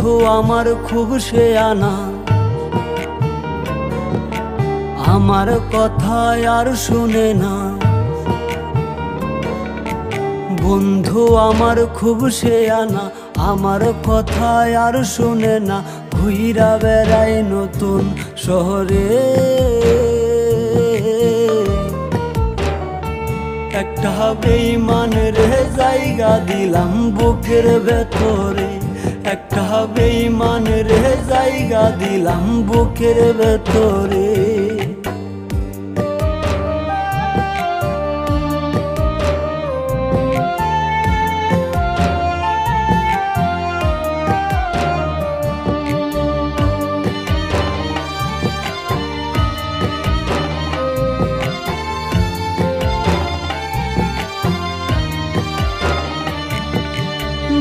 বন্ধু আমার খুব শেয়ানা, আমার কথা আর শুনে না। বন্ধু আমার খুব শেয়ানা, আমার কথা আর শুনে না। ঘুইরা বেড়াই নতুন শহরে, একটা বেঈমান রে জায়গা দিলাম বুকের ভেতরে, একটা বেঈমান রে জায়গা দিলাম বুকের ভেতরে।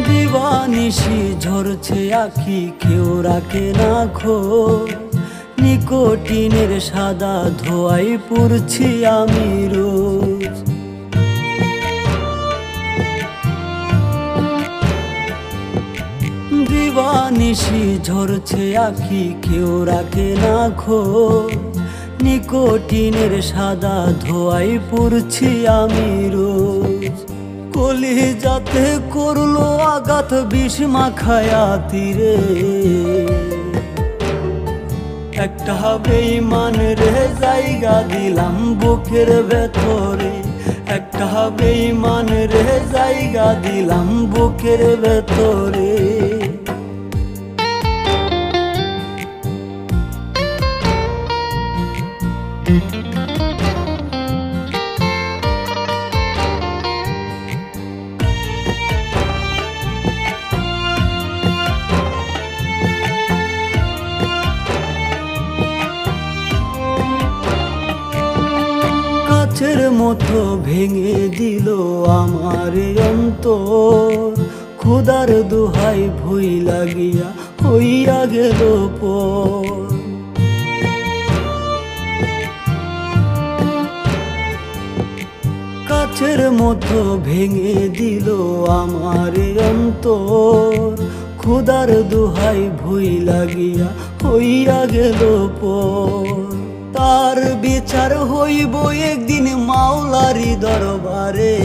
দিবানিশি ঝরছে আখি, কেউ রাখে না খোঁজ। নিকোটিনের সাদা ধোঁয়ায় পুড়ছি আমি রোজ। দিবানিশি ঝরছে আখি, কেউ রাখে না খোঁজ। নিকোটিনের সাদা ধোঁয়ায় পুড়ছি আমি রোজ। কলিজাতে করলো আঘাত বিষ মাখায়া তীরে, একটা বেঈমান রে জায়গা দিলাম বুকের ভেতরে, একটা বেঈমান রে জায়গা দিলাম বুকের ভেতরে। কাচের মতো ভেঙে দিল আমার অন্তর, খোদার দোহাই ভুই লাগিয়া হইয়া গেল পর। কাচের মতো ভেঙে দিল আমার অন্তর, খোদার দোহাই ভুই লাগিয়া হইয়া গেল পর। তার বিচার হইব একদিন মাওলারি দরবারে,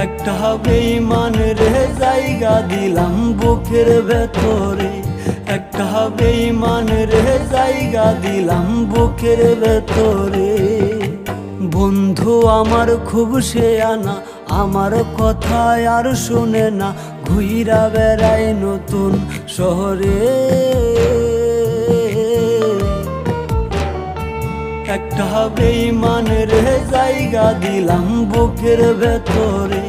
একটা বেঈমান রে জায়গা দিলাম বুকের ভেতরে, একটা বেঈমান রে জায়গা দিলাম বুকের ভেতরে। বন্ধু আমার খুব শেয়ানা, আমার কথা আর শুনে না। ঘুইরা বেড়াই নতুন শহরে, একটা বেঈমান রে জায়গা দিলাম বুকের ভেতরে,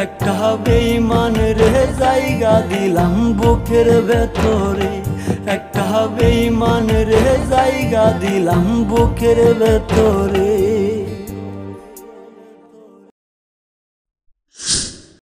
একটা বেঈমান রে জায়গা দিলাম বুকের ভেতরে, একটা বেঈমান রে জায়গা দিলাম বুকের ভেতরে।